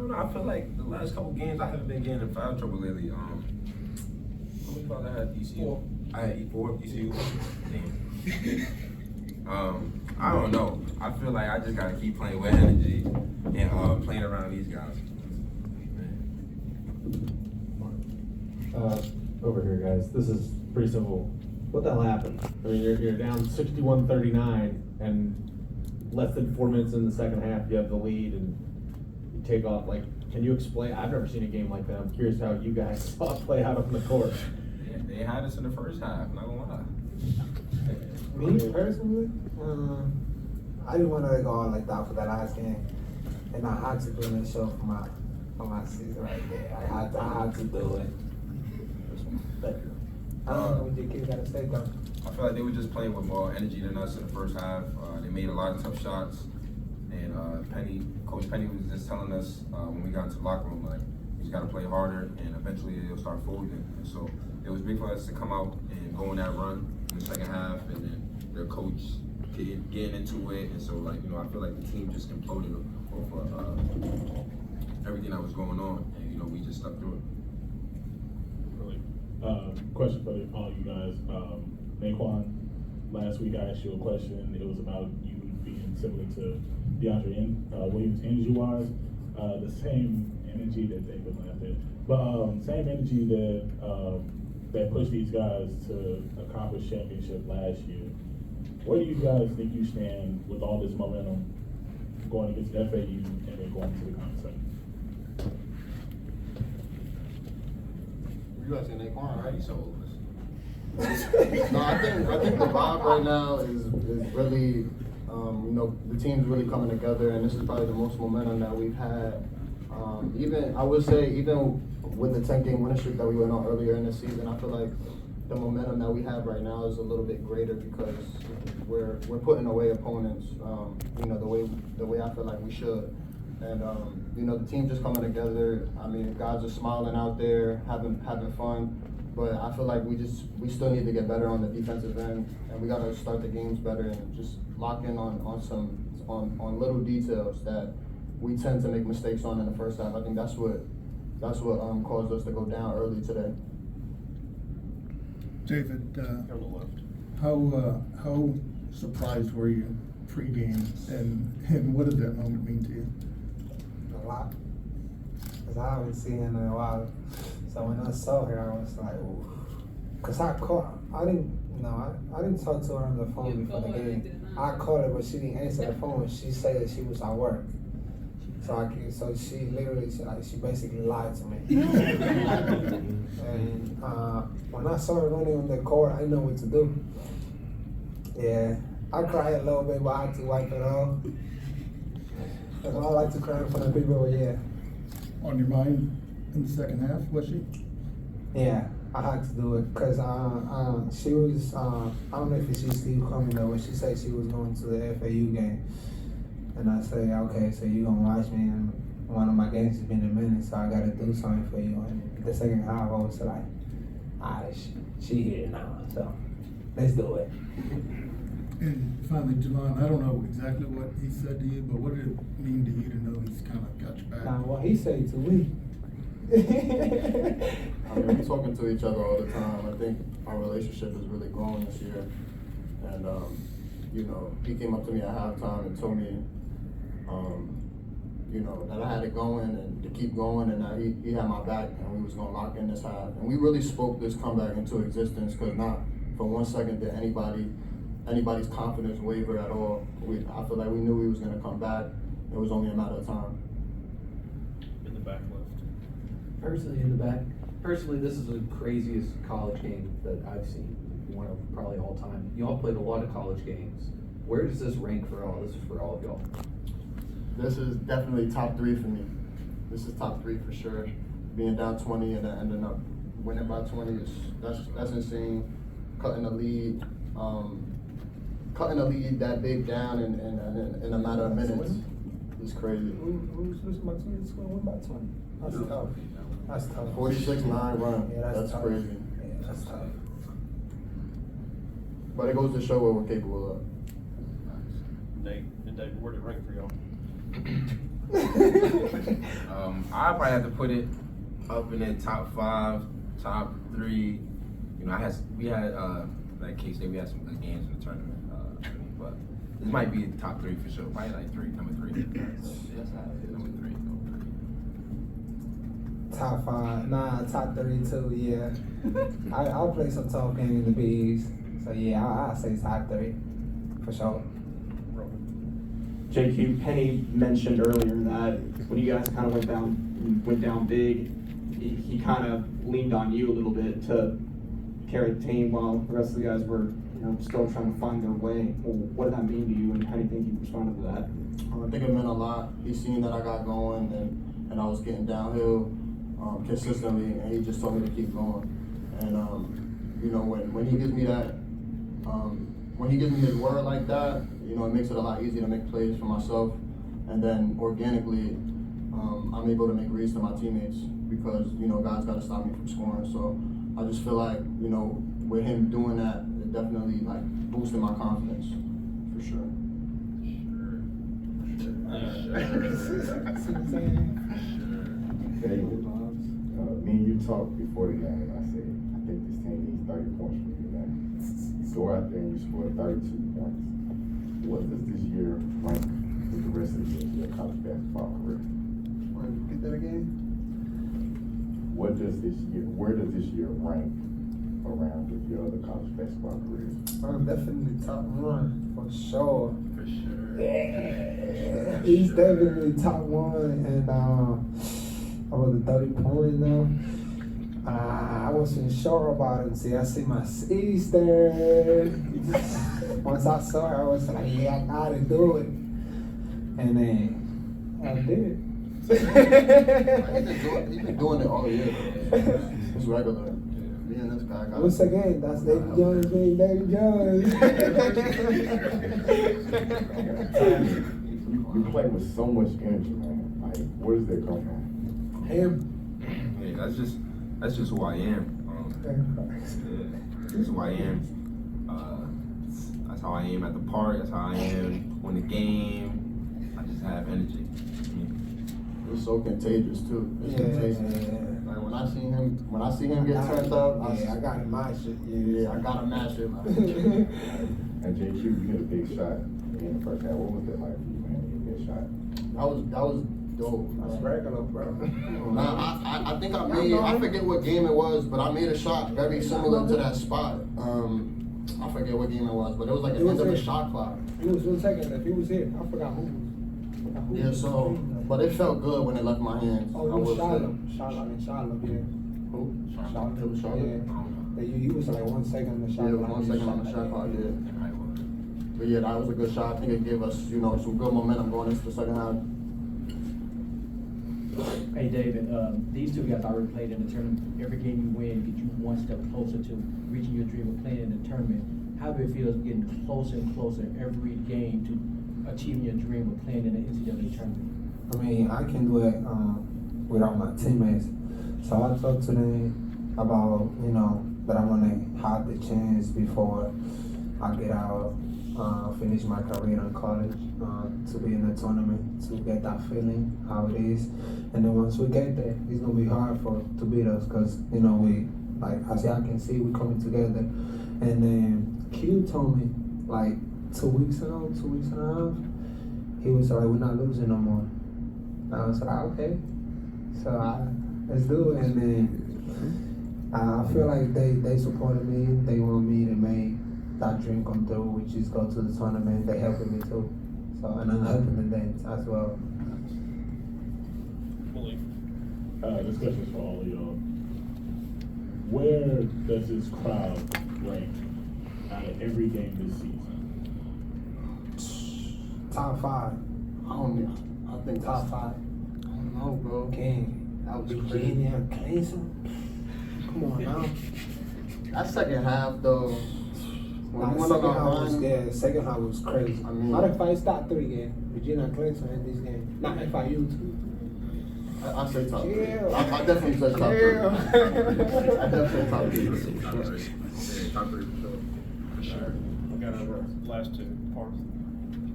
don't know. I feel like the last couple games I haven't been getting in foul trouble lately. How many fouls I had ECU? 4. I had 4 ECU. Damn. I don't know. I feel like I just gotta keep playing with energy and playing around these guys. Over here, guys. This is pretty simple. What the hell happened? I mean, you're down 61-39, and less than 4 minutes in the second half, you have the lead, and you take off. Like, can you explain? I've never seen a game like that. I'm curious how you guys saw it play out on the court. Yeah, they had us in the first half. Not gonna lie. Me personally, I didn't want to go out like that for that last game, and I had to do the show for my season right there. I had to do it. I don't know what your kids gotta say though. I feel like they were just playing with more energy than us in the first half. They made a lot of tough shots, and Coach Penny was just telling us when we got into the locker room, like, we just got to play harder, and eventually they'll start folding. And so it was big for us to come out and go on that run in the second half, and then their coach getting into it. And so, like, I feel like the team just imploded off everything that was going on, and we just stuck through it. Question for all you guys. Naquan, last week I asked you a question. It was about you being similar to DeAndre Williams energy-wise. The same energy that they've been laughing at. But same energy that pushed these guys to accomplish championship last year. Where do you guys think you stand with all this momentum going against FAU and then going to the conference? You guys say Naquan, right? He's so old. No, I think the vibe right now is really, the team's really coming together, and this is probably the most momentum that we've had. Even with the 10-game winning streak that we went on earlier in the season, I feel like the momentum that we have right now is a little bit greater because we're putting away opponents, the way I feel like we should. And the team just coming together. I mean, guys are smiling out there, having fun. But I feel like we still need to get better on the defensive end, and we gotta start the games better and just lock in on little details that we tend to make mistakes on in the first half. I think that's what caused us to go down early today. David, how surprised were you pregame, and what did that moment mean to you? A lot, because I haven't seen him in a while. So when I saw her, I was like, ooh. Because I didn't talk to her on the phone before the game. I called her, but she didn't answer the phone. She said that she was at work. So she literally, she basically lied to me. And when I saw her running on the court, I didn't know what to do. Yeah, I cried a little bit, but I had to wipe it off. That's why I like to cry in front of people, but yeah. On your mind in the second half, was she? Yeah, I had to do it because she was, I don't know if she's still coming though, but she said she was going to the FAU game. And I say, okay, so you gonna watch me, and one of my games has been a minute, so I gotta do something for you. And the second half, I was like, alright, she here now, so let's do it. And finally, Javon, I don't know exactly what he said to you, but what did it mean to you to know he's kind of got your back? Now, what he said to me. I mean, we're talking to each other all the time. I think our relationship has really grown this year. And, he came up to me at halftime and told me, that I had it going and to keep going, and that he had my back and we was going to lock in this half. And we really spoke this comeback into existence because not for 1 second did anybody's confidence waver at all. I feel like we knew he was going to come back. It was only a matter of time. In the back left. Personally, this is the craziest college game that I've seen. One of probably all time. You all played a lot of college games. Where does this rank for all? This is for all of y'all. This is definitely top 3 for me. This is top 3 for sure. Being down 20 and then ending up winning by 20 that's insane. Cutting the lead that big down in a matter of minutes is crazy. Who's losing by 20? It's going to win by 20. That's tough. That's tough. 46-9 run. Yeah, that's tough. Crazy. Yeah, that's tough. But it goes to show what we're capable of. Nate and David, where'd it rank for y'all? I probably have to put it up in the top 5, top 3. You know, we had like K-State, we had some good games in the tournament. But this might be top 3 for sure. Probably like 3, number 3. Yes, number 3. Top 5, nah, top 3 too. Yeah, I'll play some tough game in the B's. So yeah, I'll say top 3 for sure. JQ, Penny mentioned earlier that when you guys kind of went down big, he kind of leaned on you a little bit to carry the team while the rest of the guys were, still trying to find their way. Well, what did that mean to you, and how do you think you responded to that? I think it meant a lot. He seen that I got going and I was getting downhill consistently, and he just told me to keep going. And when he gives me that, when he gives me his word like that, it makes it a lot easier to make plays for myself, and then organically, I'm able to make reads to my teammates because God's got to stop me from scoring. So I just feel like with him doing that, it definitely like boosted my confidence for sure. David, me and you talked before the game, and I said, I think this team needs 30 points from you now. You go out there and you score 32 points. What does this year rank with the rest of your college basketball career? Get that again? Where does this year rank around with your other college basketball careers? I'm definitely top 1 for sure. For sure. Yeah, he's definitely top 1, and over the 30 points though. I wasn't sure about it. See, I see my C's there. Once I saw it, I was like, yeah, I gotta do it. And then I did. He's been doing it all year. It's regular. Me and this guy got Once again, that's David Jones being David Jones. You play with so much energy, man. Like, where does that come from? Him. Yeah, that's just who I am. That's who I am. That's how I am at the park. That's how I am when the game. I just have energy. It's so contagious too. It's contagious. Like when I see him get turned up, I gotta match it. Yeah, I gotta match it, man. And JQ, you hit a big shot in the first half. What was that like for you, man? You hit that shot. That was dope. That's regular, bro. Nah, I think I forget what game it was, but I made a shot very similar to that spot. I forget what game it was, but it was like the end of the shot clock. It was 1 second left. He was here. I forgot who. Yeah, so, but it felt good when it left my hands. Oh, it was Charlotte, yeah. Who? Charlotte. It was Charlotte? Yeah. You was like 1 second on the shot. Yeah, 1 second on the shot clock, yeah. But yeah, that was a good shot. I think it gave us, some good momentum going into the second half. Hey David, these two guys already played in the tournament. Every game you win gets you one step closer to reaching your dream of playing in the tournament. How do it feel getting closer and closer every game to achieving your dream of playing in the NCAA tournament? I mean, I can do it without my teammates. So I talked to them about, that I want to have the chance before I get out, finish my career in college, to be in the tournament, to get that feeling, how it is. And then once we get there, it's going to be hard to beat us because, we, like, as y'all can see, we're coming together. And then Q told me, like, 2 weeks ago, 2 weeks and a half, he was like, we're not losing no more. And I was like, okay. So let's do it. And then I feel like they supported me. They want me to make that dream come through, which is go to the tournament. They helping me too. So, and I'm helping them then as well. This question is for all of y'all. Where does this crowd rank out of every game this season? Top 5. I think Top 5. I don't know, bro. King. That was Virginia, Clemson. Come on now. That second half, though. When we went on our run, second half was crazy. I mean, not if I start 3 games. Virginia, Clemson in this game. Not if I use 2. I say top 3. Yeah. I definitely say top 3. I definitely say top 3. Top 3 for sure. We got our last two parts.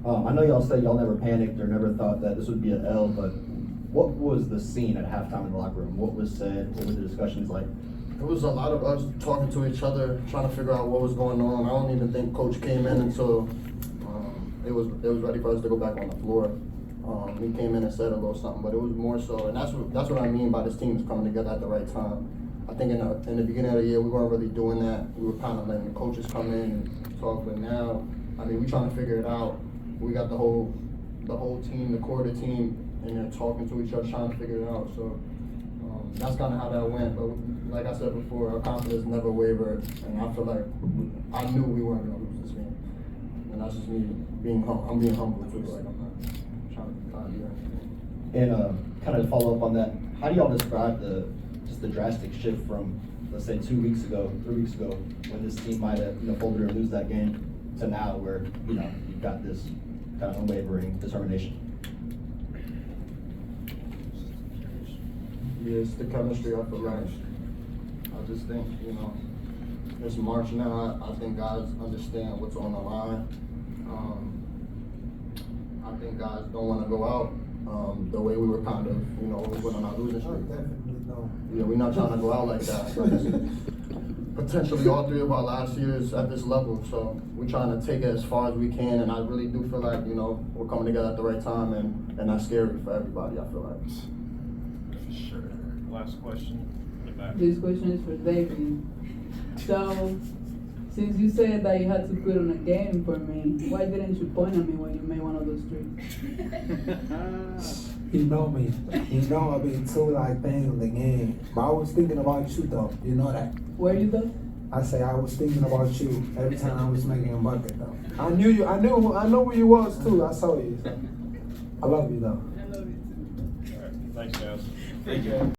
I know y'all said y'all never panicked or never thought that this would be an L, but what was the scene at halftime in the locker room? What was said? What were the discussions like? It was a lot of us talking to each other, trying to figure out what was going on. I don't even think Coach came in until it was ready for us to go back on the floor. He came in and said a little something, but it was more so, and that's what I mean by this team is coming together at the right time. I think in the beginning of the year we weren't really doing that. We were kind of letting the coaches come in and talk, but now, I mean, we're trying to figure it out. We got the whole team, the core of the team, and they're talking to each other, trying to figure it out. So that's kind of how that went. But like I said before, our confidence never wavered, and I feel like I knew we weren't going to lose this game. And that's just me being humble. I'm being humble too. Like I'm not trying to do anything. And kind of to follow up on that, how do y'all describe the drastic shift from, let's say, 2 weeks ago, 3 weeks ago, when this team might have folded or lose that game, to now where you've got this kind of unwavering determination? Yeah, it's the chemistry. I feel like I just think it's March now. I think guys understand what's on the line. I think guys don't want to go out the way we were kind of, when we went on our losing streak. Definitely no. Yeah, we're not trying to go out like that. Potentially all 3 of our last years at this level, so we're trying to take it as far as we can, and I really do feel like, we're coming together at the right time, and that's scary for everybody, I feel like. Sure. Last question. In the back. This question is for David. So, since you said that you had to put on a game for me, why didn't you point at me when you made one of those threes? You know me. You know I've been too paying on the game. But I was thinking about you though. You know that. Were you though? I say I was thinking about you every time I was making a bucket though. I knew you. I know who you was too. I saw you. So. I love you though. I love you too. All right. Thanks, guys. Thank you.